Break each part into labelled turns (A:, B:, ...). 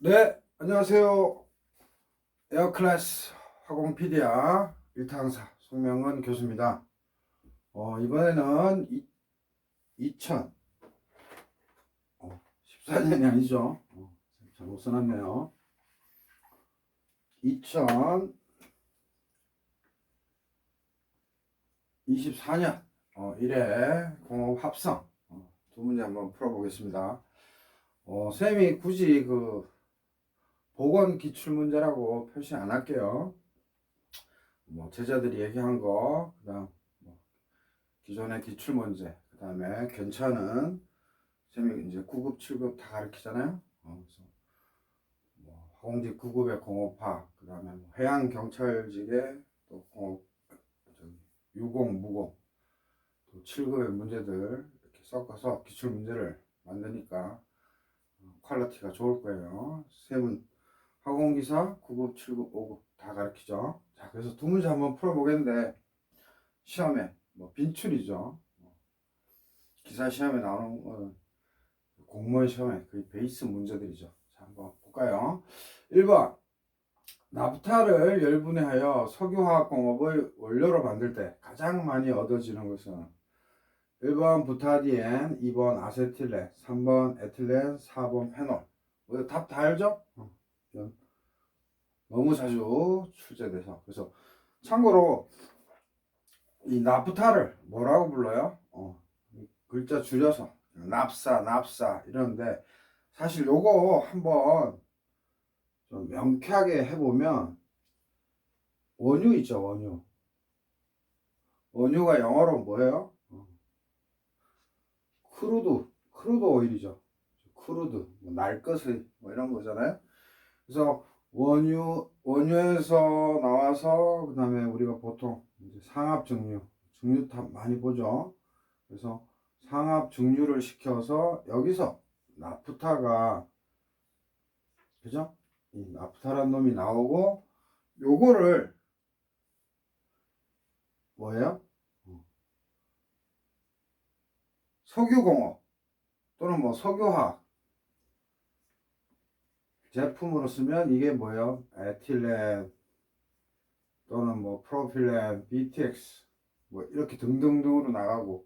A: 네, 안녕하세요. 에어클래스 화공 PD야 1타강사 송명은 교수입니다. 이번에는 2014년이 아니죠. 잘못 써놨네요. 2024년 1회 공업 합성 두 문제 한번 풀어보겠습니다. 쌤이 굳이 보건 기출문제라고 표시 안 할게요. 제자들이 얘기한 거, 그다음 기존의 기출문제, 그다음에 괜찮은 쌤이 이제 9급, 7급 다 가르치잖아요. 그래서 화공직 9급의 공업화, 그다음에 해양 경찰직의 또 공업, 유공, 무공, 또 7급의 문제들 이렇게 섞어서 기출 문제를 만드니까 퀄리티가 좋을 거예요. 쌤은 화공기사 9급, 7급, 5급 다 가르치죠. 자, 그래서 두 문제 한번 풀어보겠는데 시험에 빈출이죠. 기사 시험에 나오는 거는 공무원 시험에 거의 베이스 문제들이죠. 자, 한번 볼까요? 1번 나프타를 열분해하여 석유화학공업의 원료로 만들 때 가장 많이 얻어지는 것은 1번 부타디엔, 2번 아세틸렌, 3번 에틸렌, 4번 페놀. 답 다 알죠? 너무 자주 출제돼서. 그래서 참고로 이 나프타를 뭐라고 불러요? 글자 줄여서 납사 이러는데 사실 요거 한번 좀 명쾌하게 해보면 원유 있죠. 원유가 영어로 뭐예요? 크루드 오일이죠. 크루드 날 것의 이런 거잖아요. 그래서 원유에서 나와서 그 다음에 우리가 보통 이제 상압 증류탑 많이 보죠. 그래서 상압 증류를 시켜서 여기서 나프타가, 그죠? 이 나프타란 놈이 나오고 요거를 뭐예요? 석유공업 또는 석유화학 제품으로 쓰면 이게 뭐예요? 에틸렌 또는 프로필렌, BTX 이렇게 등등등으로 나가고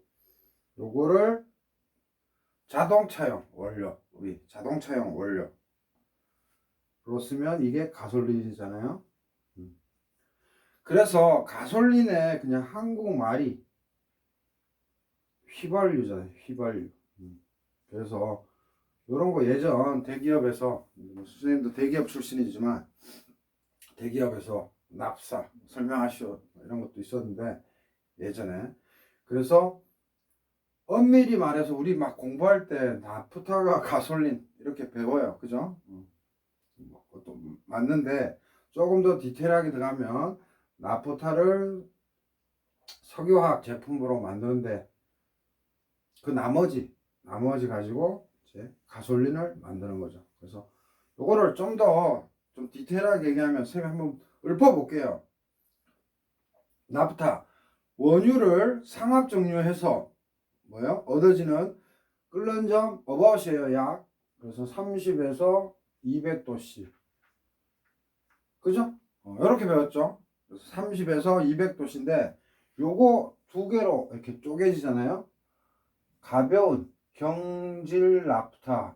A: 요거를 자동차용 원료, 우리 자동차용 원료로 쓰면 이게 가솔린이잖아요. 그래서 가솔린의 그냥 한국말이 휘발유잖아요. 휘발유. 그래서 이런 거 예전 대기업에서, 선생님도 대기업 출신이지만 대기업에서 납사 설명하시오 이런 것도 있었는데 예전에. 그래서 엄밀히 말해서 우리 막 공부할 때 나프타가 가솔린 이렇게 배워요. 그죠? 그것도 맞는데 조금 더 디테일하게 들어가면 나프타를 석유화학 제품으로 만드는데 그 나머지 가지고 이제 가솔린을 만드는 거죠. 그래서 요거를 좀 더 디테일하게 얘기하면 선생님 한번 읊어볼게요. 나프타 원유를 상압 증류해서 뭐요? 얻어지는 끓는 점 어바웃이에요. 약 그래서 30에서 200도씨. 그죠? 이렇게 배웠죠. 30에서 200도씨인데 요거 두 개로 이렇게 쪼개지잖아요. 가벼운 경질 납타,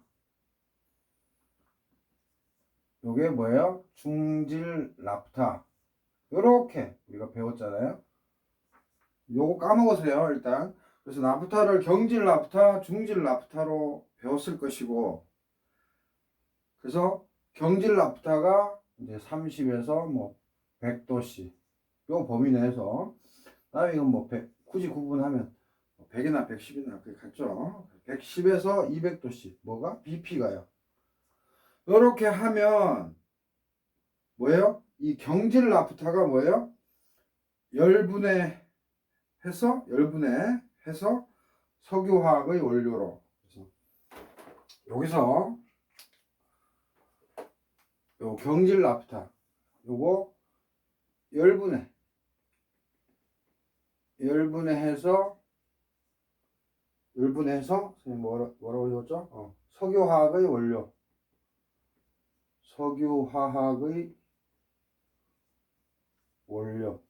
A: 요게 뭐예요? 중질 납타. 요렇게 우리가 배웠잖아요. 요거 까먹으세요 일단. 그래서 납타를 경질 납타, 중질 납타로 배웠을 것이고, 그래서 경질 납타가 이제 30에서 100도씨 요 범위 내에서, 다음에 이건 100, 굳이 구분하면 100이나 110이나 그게 같죠. 110에서 200도씨 뭐가? BP가요. 이렇게 하면 뭐예요? 이 경질 나프타가 뭐예요? 열분해해서 석유화학의 원료로. 그래서 여기서 요 경질 나프타 요거 열분해해서 선생님 뭐라고 적었죠? 석유화학의 원료. 석유화학의 원료.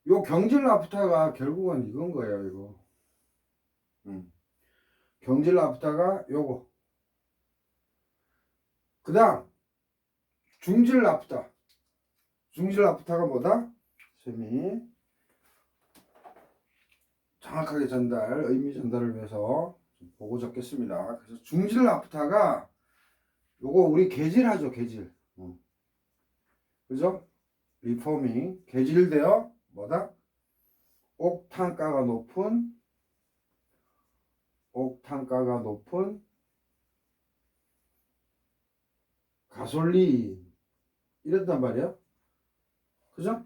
A: 요 경질 나프타가 결국은 이건 거예요, 이거. 경질 나프타가 요거. 그 다음, 중질 나프타. 중질 나프타가 뭐다? 쌤이 정확하게 의미 전달을 위해서 보고 적겠습니다. 그래서 중질 나프타가 요거 우리 개질하죠, 개질. 그죠? 리포밍. 개질되어 뭐다? 옥탄가가 높은 가솔린 이랬단 말이야. 그죠?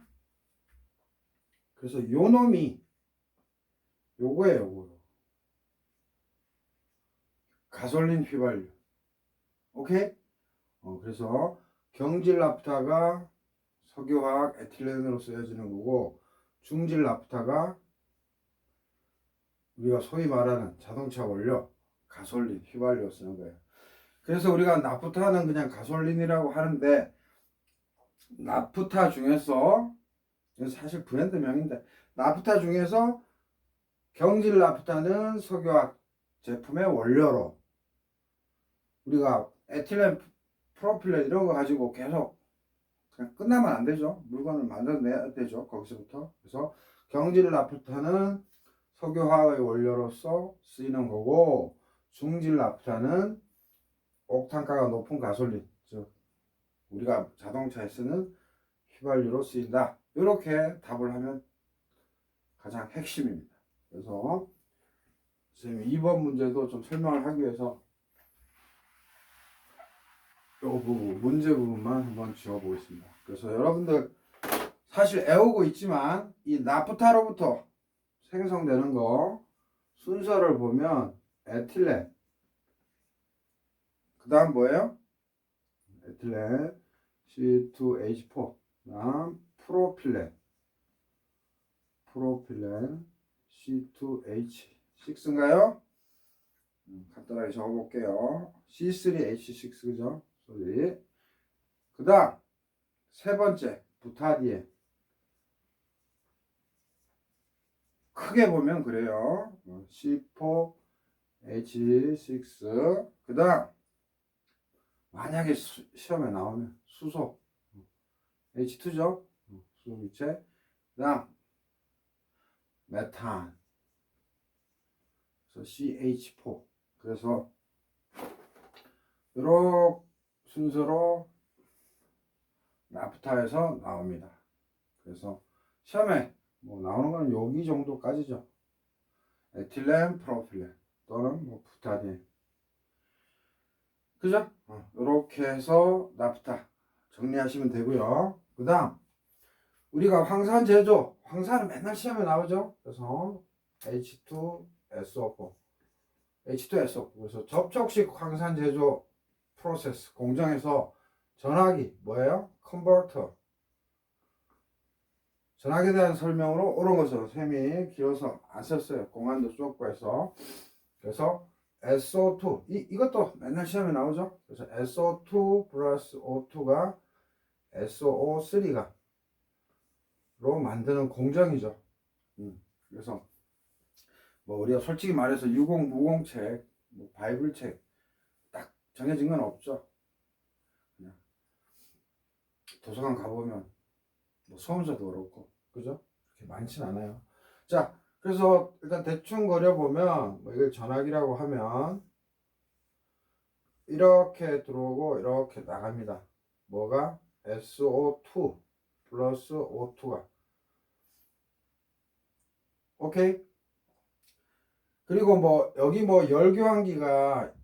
A: 그래서 요 놈이 요거예요, 요거. 가솔린 휘발유. 오케이? 그래서 경질 나프타가 석유화학 에틸렌으로 쓰여지는 거고, 중질 나프타가 우리가 소위 말하는 자동차 원료 가솔린 휘발유로 쓰는 거예요. 그래서 우리가 나프타는 그냥 가솔린이라고 하는데, 나프타 중에서 사실 브랜드명인데, 나프타 중에서 경질 나프타는 석유화학 제품의 원료로, 우리가 에틸렌, 프로필렌 이런 거 가지고 계속 그냥 끝나면 안 되죠. 물건을 만들어내야 되죠. 거기서부터. 그래서 경질 나프타는 석유화학의 원료로서 쓰이는 거고, 중질 나프타는 옥탄가가 높은 가솔린, 즉 우리가 자동차에 쓰는 휘발유로 쓰인다. 이렇게 답을 하면 가장 핵심입니다. 그래서 선생님이 2번 문제도 좀 설명을 하기 위해서 이 부분, 문제 부분만 한번 지워보겠습니다. 그래서 여러분들 사실 애우고 있지만 이 나프타로부터 생성되는 거 순서를 보면 에틸렌, 그 다음 뭐예요? 에틸렌 C2H4, 그 다음 프로필렌 C2H6인가요? 간단하게 적어볼게요. C3H6, 그죠? 그 다음 세 번째 부타디에, 크게 보면 그래요. C4H6. 그 다음 만약에 시험에 나오면 수소 H2죠. 수소기체. 그 다음 메탄, 그래서 CH4. 그래서 이런 순서로 나프타에서 나옵니다. 그래서 시험에 뭐 나오는 건 여기 정도까지죠. 에틸렌, 프로필렌 또는 뭐 부타딘. 그죠? 이렇게 해서 나프타 정리하시면 되고요. 그 다음 우리가 황산 제조, 황산은 맨날 시험에 나오죠. 그래서 H2SO4, H2SO4. 그래서 접촉식 황산 제조 프로세스, 공정에서 전화기 뭐예요? 컨버터. 전화기에 대한 설명으로 옳은 것으로 셈이 길어서 안 썼어요. 공안도 좁고 해서. 그래서 SO2, 이것도 맨날 시험에 나오죠. 그래서 SO2 플러스 O2가 SO3가 로 만드는 공정이죠. 그래서 뭐 우리가 솔직히 말해서 유공 무공책, 뭐 바이블책 딱 정해진 건 없죠. 그냥 도서관 가보면 뭐 소문서도 그렇고, 그죠? 그렇게 많진 않아요. 자, 그래서 일단 대충 그려보면 뭐 이걸 전화기라고 하면 이렇게 들어오고 이렇게 나갑니다. 뭐가? SO2 플러스 O2가. 오케이? 그리고 뭐 여기 뭐 열교환기가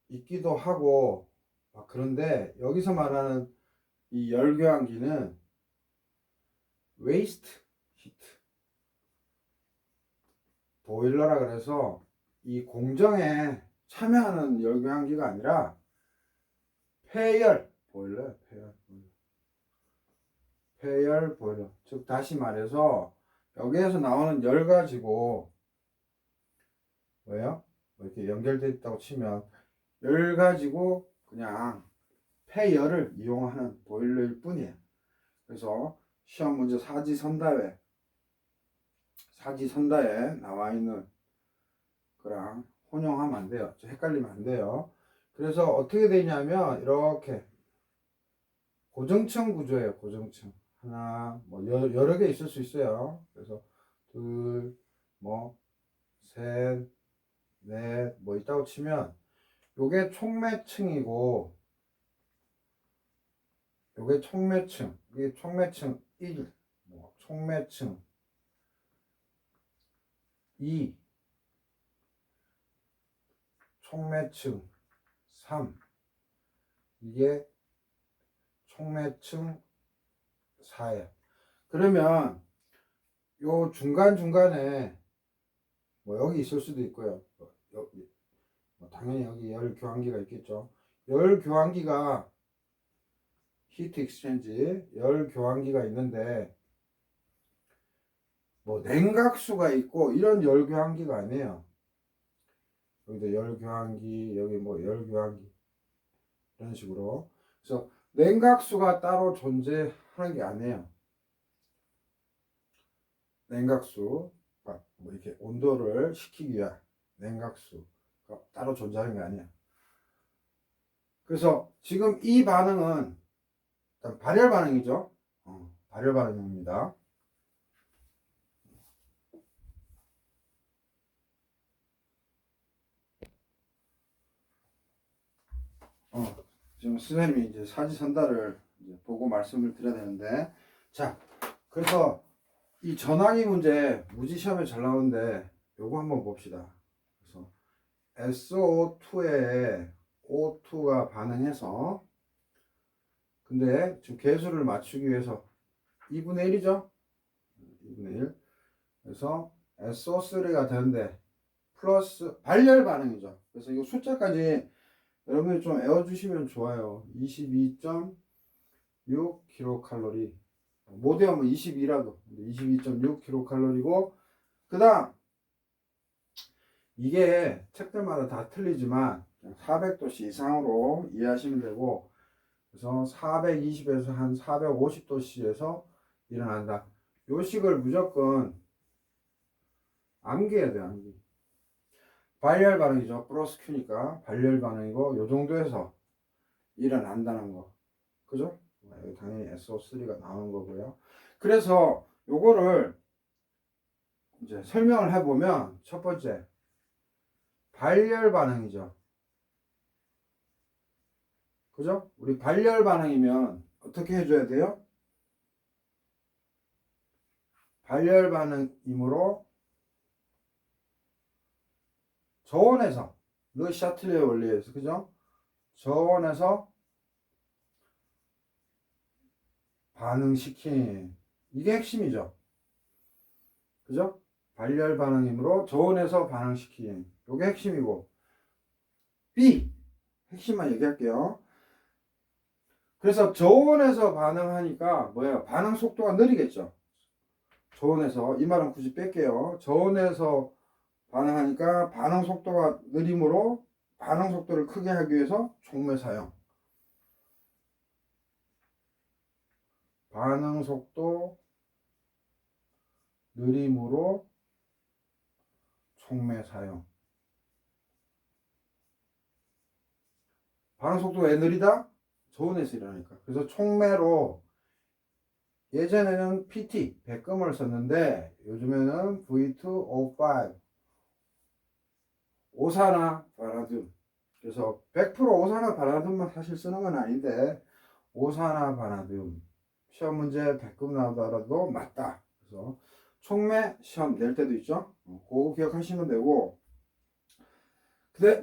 A: 있기도 하고, 그런데 여기서 말하는 이 열교환기는 웨이스트 히트 보일러라 그래서 이 공정에 참여하는 열교환기가 아니라 폐열 보일러, 폐열 보일러. 즉 다시 말해서 여기에서 나오는 열 가지고 뭐예요? 뭐 이렇게 연결되어 있다고 치면 열 가지고 그냥 폐열을 이용하는 보일러일 뿐이에요. 그래서 시험 문제 사지선다에 나와 있는 거랑 혼용하면 안 돼요. 헷갈리면 안 돼요. 그래서 어떻게 되냐면 이렇게 고정층 구조예요. 고정층 하나 뭐 여러 개 있을 수 있어요. 그래서 둘, 뭐 셋, 넷, 뭐 있다고 치면 요게 총매층이고 요게 총매층, 이게 총매층 1, 뭐 총매층 2, 총매층 3, 이게 총매층 4예요. 그러면 요 중간중간에 뭐 여기 있을 수도 있고요. 여기 뭐 당연히 여기 열 교환기가 있겠죠. 열 교환기가 히트 익스체인지 열 교환기가 있는데 뭐 냉각수가 있고 이런 열 교환기가 아니에요. 여기도 열 교환기, 여기 뭐 열 교환기 이런 식으로. 그래서 냉각수가 따로 존재하는 게 아니에요. 냉각수 뭐 이렇게 온도를 식히기 위한 냉각수가 따로 존재하는 게 아니에요. 그래서 지금 이 반응은 일단 발열 반응이죠. 발열 반응입니다. 지금 선생님이 이제 사지선다를 이제 보고 말씀을 드려야 되는데, 자, 그래서 이 전화기 문제 무지시험에 잘 나오는데 요거 한번 봅시다. 그래서 SO2에 O2가 반응해서, 근데 지금 개수를 맞추기 위해서 2분의 1이죠? 2분의 1. 그래서 SO3가 되는데 플러스 발열 반응이죠. 그래서 이 숫자까지 여러분이 좀 외워주시면 좋아요. 22.6kcal. 못 외우면 22라도 22.6kcal이고, 그 다음 이게 책들마다 다 틀리지만 400도씨 이상으로 이해하시면 되고, 그래서 420에서 한 450도씨에서 일어난다. 요 식을 무조건 암기해야 돼요. 암기. 발열 반응이죠. 플러스 Q니까 발열 반응이고, 요 정도에서 일어난다는 거. 그죠? 여기 당연히 SO3가 나오는 거고요. 그래서 요거를 이제 설명을 해보면, 첫 번째 발열 반응이죠. 그죠? 우리 발열 반응이면 어떻게 해줘야 돼요? 발열 반응이므로 저온에서, 르 샤틀레 원리에서, 그죠? 저온에서 반응시킨, 이게 핵심이죠. 그죠? 발열 반응이므로 저온에서 반응시킨, 이게 핵심이고, B 핵심만 얘기할게요. 그래서 저온에서 반응하니까 뭐예요? 반응 속도가 느리겠죠. 저온에서, 이 말은 굳이 뺄게요. 저온에서 반응하니까 반응 속도가 느림으로 반응 속도를 크게 하기 위해서 촉매 사용. 반응 속도 느림으로 촉매 사용. 반응 속도가 왜 느리다? 저온에서 일어나니까. 그래서 촉매로, 예전에는 PT, 백금을 썼는데 요즘에는 V2O5, 오사나 바나듐. 그래서 100% 오사나 바나듐만 사실 쓰는 건 아닌데, 오사나 바나듐 시험 문제 100금 나오더라도 맞다. 그래서 촉매 시험 낼 때도 있죠. 그거 기억하시면 되고,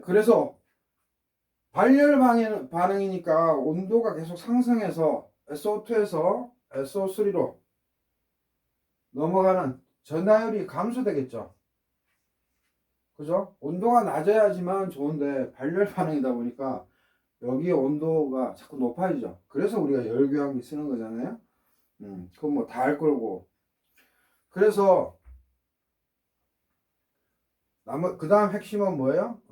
A: 그래서 발열 반응이니까 온도가 계속 상승해서 SO2에서 SO3로 넘어가는 전하율이 감소되겠죠. 그죠? 온도가 낮아야지만 좋은데 발열 반응이다 보니까 여기 온도가 자꾸 높아지죠. 그래서 우리가 열교환기 쓰는 거잖아요. 그건 뭐 다 알 거고. 그래서 그 다음 핵심은 뭐예요?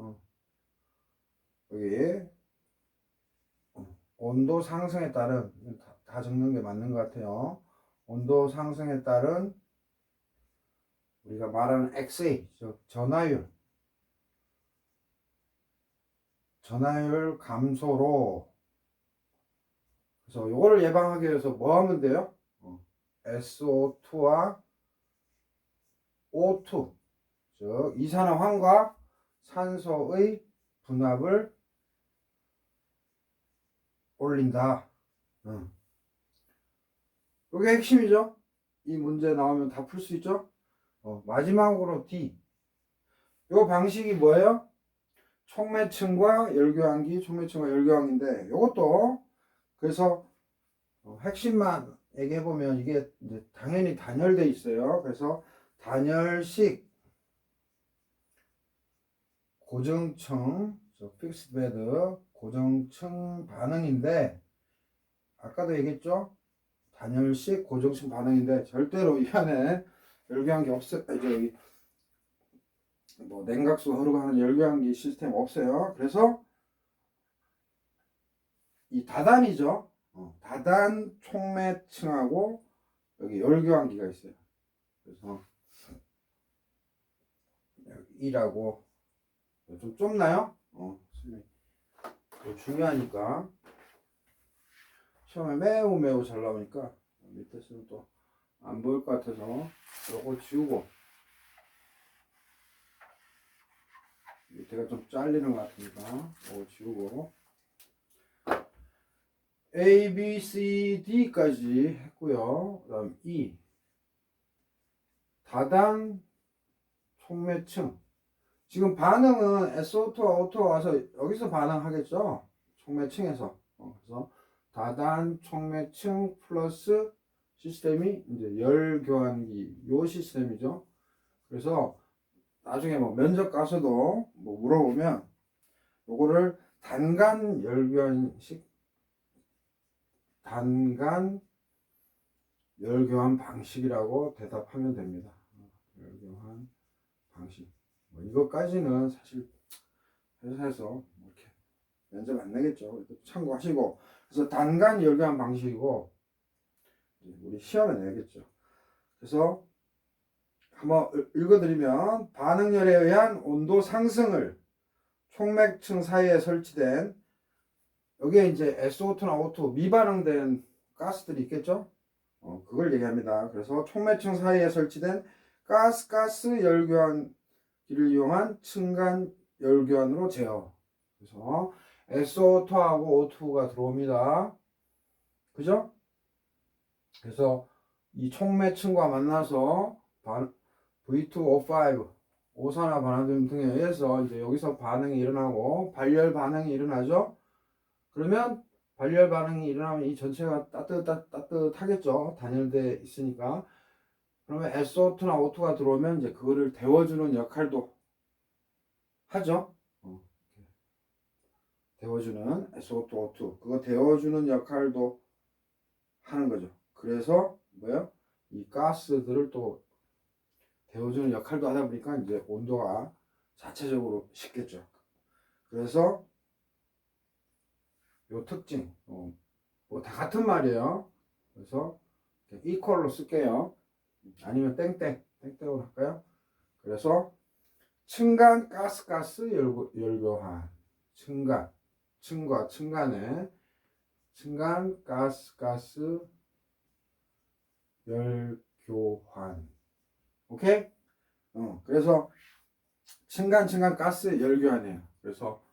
A: 여기 온도 상승에 따른 다 적는 게 맞는 것 같아요. 온도 상승에 따른 우리가 말하는 XA, 즉 전하율 감소로. 그래서 요거를 예방하기 위해서 뭐 하면 돼요? SO2와 O2, 즉 이산화황과 산소의 분압을 올린다. 이게 핵심이죠. 이 문제 나오면 다 풀 수 있죠. 마지막으로 D. 요 방식이 뭐예요? 촉매층과 열교환기, 촉매층과 열교환기인데 요것도 그래서 핵심만 얘기해 보면 이게 이제 당연히 단열돼 있어요. 그래서 단열식 고정층, 픽스드 베드 고정층 반응인데 아까도 얘기했죠. 단열식 고정층 반응인데 절대로 이 안에 열교환기 없어요. 여기 뭐 냉각수 흐르고 하는 열교환기 시스템 없어요. 그래서 이 다단이죠. 다단 촉매층하고 여기 열교환기가 있어요. 그래서 여기 2라고 좀 좁나요? 중요하니까 시험에 매우 잘 나오니까 밑에 쓰면 또 안 보일 것 같아서 요거 지우고 밑에가 좀 잘리는 것 같으니까 요거 지우고 A, B, C, D까지 했고요. 그 다음 E 다단 촉매층. 지금 반응은 SO2와 O2가 와서 여기서 반응하겠죠. 촉매층에서. 그래서 다단 촉매층 플러스 시스템이 이제 열 교환기 요 시스템이죠. 그래서 나중에 뭐 면접 가서도 뭐 물어보면 요거를 단간 열교환식 단간 열교환 방식이라고 대답하면 됩니다. 열교환 방식. 뭐 이것까지는 사실 회사에서 이렇게 면접 안 내겠죠. 참고하시고. 그래서 단간 열교환 방식이고 우리 시험에 내겠죠. 그래서 한번 읽어드리면 반응열에 의한 온도 상승을 촉매층 사이에 설치된 여기에 이제 SO2나 O2 미반응된 가스들이 있겠죠. 그걸 얘기합니다. 그래서 촉매층 사이에 설치된 가스 열교환기를 이용한 층간 열교환으로 제어. 그래서 SO2하고 O2가 들어옵니다. 그죠? 그래서 이 촉매층과 만나서 V2O5 오산화 반응등 등에 의해서 이제 여기서 반응이 일어나고 발열 반응이 일어나죠. 그러면 발열 반응이 일어나면 이 전체가 따뜻하겠죠. 단열돼 있으니까. 그러면 SO2나 O2가 들어오면 이제 그거를 데워주는 역할도 하죠. 데워주는 SO2, O2 그거 데워주는 역할도 하는 거죠. 그래서 뭐요? 이 가스들을 또 데워주는 역할도 하다 보니까 이제 온도가 자체적으로 식겠죠. 그래서 요 특징 뭐 다 같은 말이에요. 그래서 이퀄로 쓸게요. 아니면 땡땡으로 할까요? 그래서 층간 가스 열교환 층과 층간의 층간 가스 열교환. 오케이? 그래서 층간 가스 열교환이에요. 그래서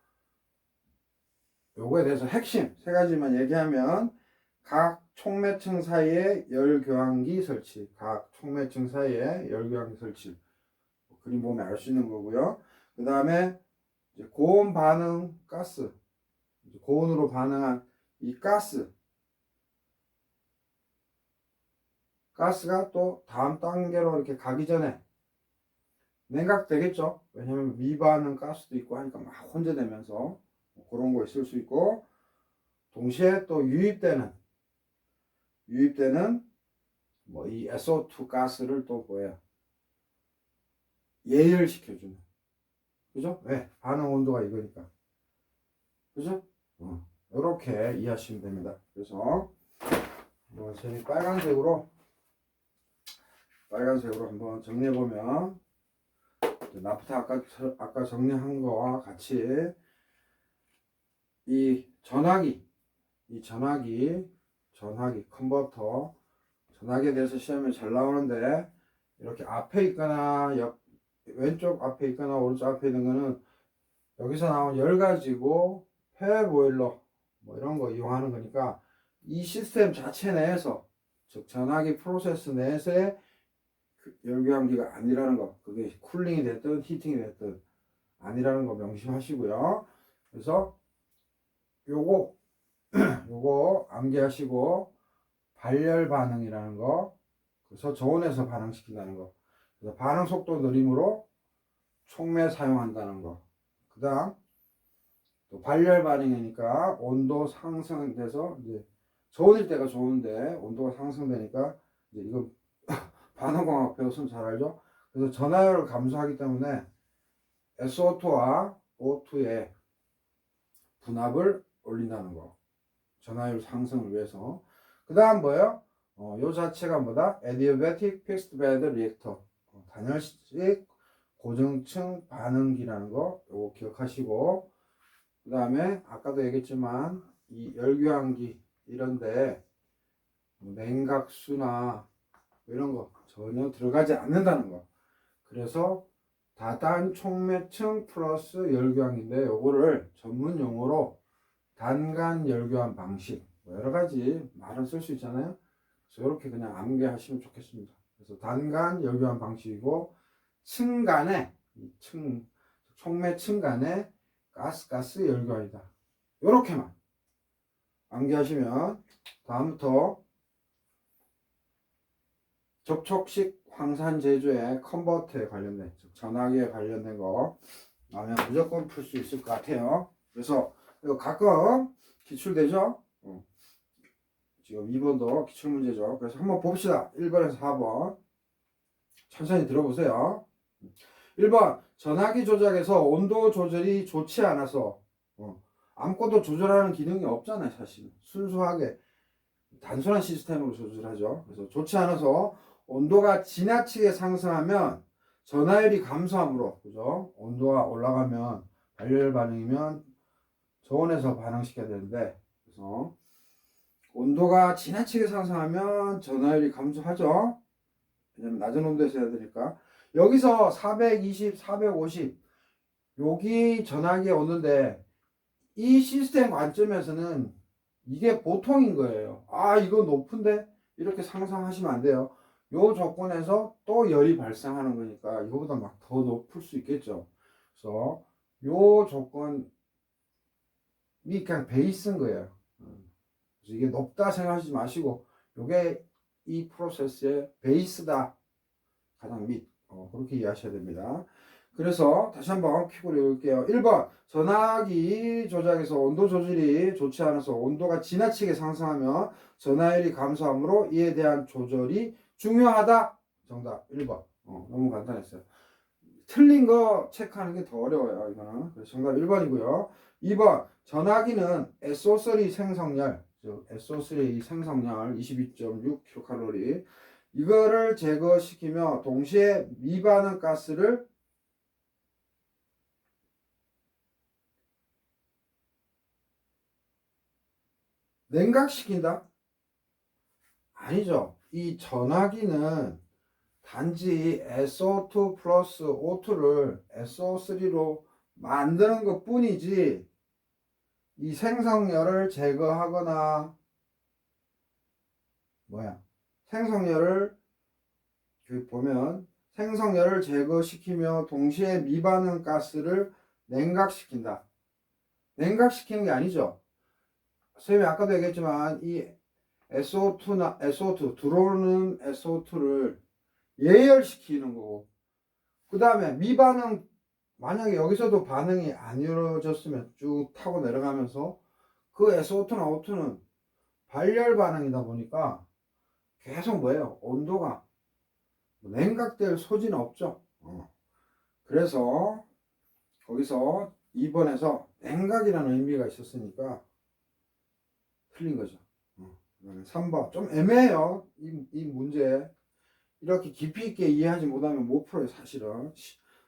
A: 요거에 대해서 핵심 세 가지만 얘기하면 각 촉매층 사이에 열교환기 설치, 각 촉매층 사이에 열교환기 설치. 그림 보면 알 수 있는 거고요. 그 다음에 고온 반응 가스, 고온으로 반응한 이 가스가 또 다음 단계로 이렇게 가기 전에 냉각되겠죠. 왜냐면 미반응 가스도 있고 하니까 막 혼재되면서 그런 거 있을 수 있고, 동시에 또 유입되는 뭐 이 SO2 가스를 또 뭐예요? 예열시켜주는. 그죠? 왜? 반응 온도가 이거니까. 그죠? 이렇게 이해하시면 됩니다. 그래서 선생님이 빨간색으로 한번 정리해 보면, 나프타 아까 정리한 거와 같이 이 전화기 컨버터, 전화기에 대해서 시험에 잘 나오는데, 이렇게 앞에 있거나 왼쪽 앞에 있거나 오른쪽 앞에 있는 거는 여기서 나온 열 가지고 폐 보일러 뭐 이런 거 이용하는 거니까, 이 시스템 자체 내에서, 즉 전화기 프로세스 내에서의 열교환기가 아니라는 거, 그게 쿨링이 됐든 히팅이 됐든 아니라는 거 명심하시고요. 그래서 요거 암기하시고, 발열 반응이라는 거, 그래서 저온에서 반응시킨다는 거, 그래서 반응 속도 느림으로 촉매 사용한다는 거, 그 다음 또 발열 반응이니까 온도 상승돼서, 이제 저온일 때가 좋은데 온도가 상승되니까, 이제 이거 반응공학 배웠으면 잘 알죠. 그래서 전하율을 감소하기 때문에 SO2와 O2의 분압을 올린다는 거, 전하율 상승을 위해서. 그 다음 뭐예요? 요 자체가 뭐다? Adiabatic Fixed Bed Reactor, 단열식 고정층 반응기라는 거, 요거 기억하시고, 그 다음에 아까도 얘기했지만 이 열교환기 이런데 냉각수나 이런 거 전혀 들어가지 않는다는 거. 그래서 다단 촉매층 플러스 열교환기인데, 요거를 전문 용어로 단간 열교환 방식, 뭐 여러 가지 말은 쓸 수 있잖아요. 그래서 이렇게 그냥 암기하시면 좋겠습니다. 그래서 단간 열교환 방식이고, 층간에 촉매층 간에 가스 열교환이다. 이렇게만 암기하시면, 다음부터 접촉식 황산 제조의 컨버터에 관련된, 즉 전화기에 관련된 거 나오면 무조건 풀 수 있을 것 같아요. 그래서 이거 가끔 기출되죠. 지금 2번도 기출문제죠. 그래서 한번 봅시다. 1번에서 4번 천천히 들어보세요. 1번, 전화기 조작에서 온도 조절이 좋지 않아서, 아무것도 조절하는 기능이 없잖아요. 사실 순수하게 단순한 시스템으로 조절하죠. 그래서 좋지 않아서 온도가 지나치게 상승하면 전하율이 감소하므로, 그죠? 온도가 올라가면 발열 반응이면 저온에서 반응시켜야 되는데, 그래서 온도가 지나치게 상승하면 전하율이 감소하죠. 왜냐면 낮은 온도에서 해야 되니까. 여기서 420, 450 여기 전화기에 오는데, 이 시스템 관점에서는 이게 보통인 거예요. 아, 이거 높은데? 이렇게 상상하시면 안 돼요. 요 조건에서 또 열이 발생하는 거니까 이거보다 막 더 높을 수 있겠죠. 그래서 요 조건이 그냥 베이스인 거예요. 그래서 이게 높다 생각하지 마시고, 요게 이 프로세스의 베이스다. 가장 밑. 그렇게 이해하셔야 됩니다. 그래서 다시 한번 퀵으로 읽을게요. 1번, 전화기 조작에서 온도 조절이 좋지 않아서 온도가 지나치게 상승하면 전하율이 감소하므로 이에 대한 조절이 중요하다. 정답 1번. 너무 간단했어요. 틀린 거 체크하는 게 더 어려워요. 이거는. 그래서 정답 1번이고요. 2번, 전화기는 SO3 생성열, 즉 SO3 생성열 22.6kcal, 이거를 제거시키며 동시에 미반응 가스를 냉각시킨다? 아니죠. 이 전화기는 단지 SO2 플러스 O2를 SO3로 만드는 것 뿐이지, 이 생성열을 제거하거나 생성열을 보면 생성열을 제거시키며 동시에 미반응 가스를 냉각시킨다. 냉각시키는 게 아니죠. 선생님이 아까도 얘기했지만 이 SO2 들어오는 SO2를 예열시키는 거고, 그 다음에 미반응, 만약에 여기서도 반응이 안 이루어졌으면 쭉 타고 내려가면서 그 SO2나 O2는 발열 반응이다 보니까 계속 온도가 냉각될 소지는 없죠. 그래서 거기서 2번에서 냉각이라는 의미가 있었으니까 틀린 거죠. 그다음에 3번 좀 애매해요. 이 문제 이렇게 깊이 있게 이해하지 못하면 못 풀어요. 사실은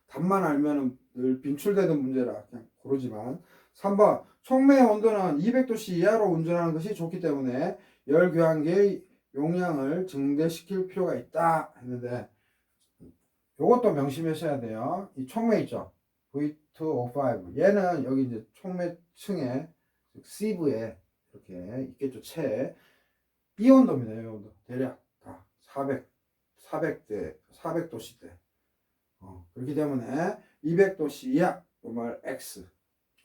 A: 답만 알면은 늘 빈출되던 문제라 그냥 고르지만 3번 촉매의 온도는 200도씨 이하로 운전하는 것이 좋기 때문에 열 교환기의 용량을 증대시킬 필요가 있다 했는데 요것도 명심하셔야 돼요. 이 촉매 있죠. V2O5 얘는 여기 이제 촉매층에 시브에 이렇게 있겠죠. 체에 이 온도입니다. 이 온도 대략 다 400대 400도씨대 그렇기 때문에 200도씨 이하 말 X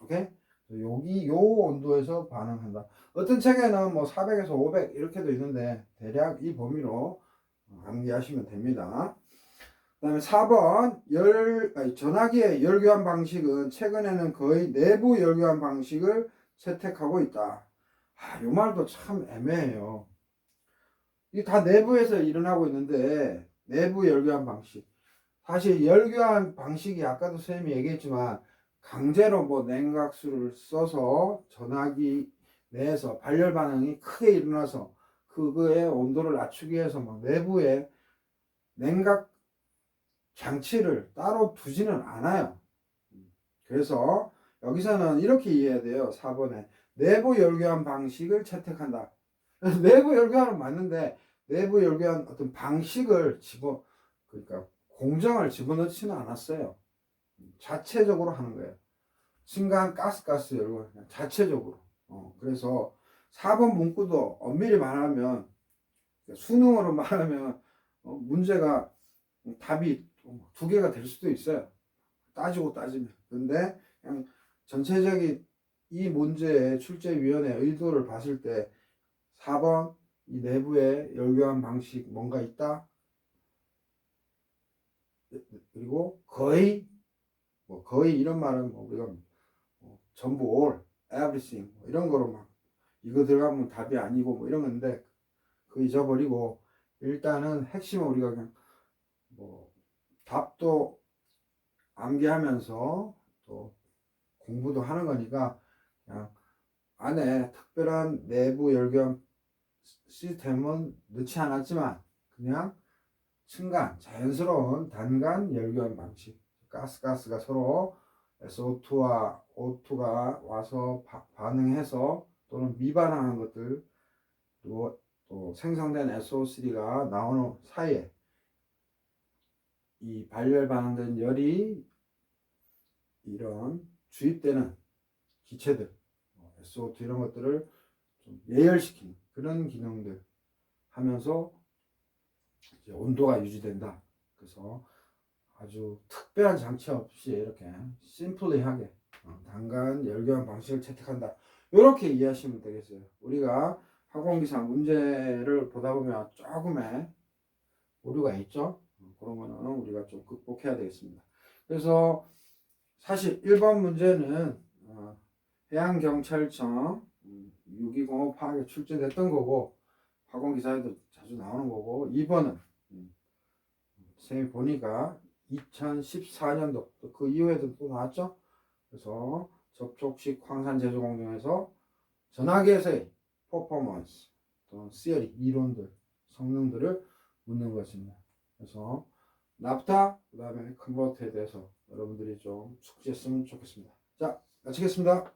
A: 오케이 여기 요 온도에서 반응한다. 어떤 책에는 뭐 400에서 500 이렇게도 있는데 대략 이 범위로 암기하시면 됩니다. 그 다음에 4번 전화기의 열교환 방식은 최근에는 거의 내부 열교환 방식을 채택하고 있다. 요 말도 참 애매해요. 이게 다 내부에서 일어나고 있는데 내부 열교환 방식 사실 열교환 방식이 아까도 선생님이 얘기했지만 강제로 뭐 냉각수를 써서 전화기 내에서 발열 반응이 크게 일어나서 그거의 온도를 낮추기 위해서 뭐 내부에 냉각 장치를 따로 두지는 않아요. 그래서 여기서는 이렇게 이해해야 돼요. 4번에 내부 열교환 방식을 채택한다. 내부 열교환은 맞는데 내부 열교환 어떤 방식을 그러니까 공정을 집어넣지는 않았어요. 자체적으로 하는 거예요. 신간 가스 열교환 자체적으로. 그래서 4번 문구도 엄밀히 말하면 수능으로 말하면 문제가 답이 두 개가 될 수도 있어요. 따지면. 근데 그냥 전체적인 이 문제의 출제위원회 의도를 봤을 때 4번 이 내부에 열교환 방식 뭔가 있다. 그리고 거의 이런 말은 우리가 전부 all, everything 이런 거로 막 이거 들어가면 답이 아니고 뭐 이런 건데 그거 잊어버리고 일단은 핵심은 우리가 그냥 답도 암기하면서 또 공부도 하는 거니까 그냥 안에 특별한 내부 열교환 시스템은 넣지 않았지만 그냥 층간 자연스러운 단간 열교환 방식 가스가 서로 SO2와 O2가 와서 반응해서 또는 미반응한 것들 또 생성된 SO3가 나오는 사이에 이 발열 반응된 열이 이런 주입되는 기체들 SO2 이런 것들을 좀 예열시키는 그런 기능들 하면서 이제 온도가 유지된다. 그래서 아주 특별한 장치 없이 이렇게 심플리하게 단간 열교환 방식을 채택한다. 이렇게 이해하시면 되겠어요. 우리가 학원기사 문제를 보다 보면 조금의 오류가 있죠. 그런 거는 우리가 좀 극복해야 되겠습니다. 그래서 사실 1번 문제는 해양경찰청 620 파악에 출제됐던 거고 학원기사에도 자주 나오는 거고 2번은 선생님이 보니까 2014년도 그 이후에도 또 나왔죠. 그래서 접촉식 황산 제조 공정에서 전화기에서의 퍼포먼스 또는 시어리 이론들 성능들을 묻는 것입니다. 그래서 납타 그 다음에 컨버터에 대해서 여러분들이 좀 숙지했으면 좋겠습니다. 자 마치겠습니다.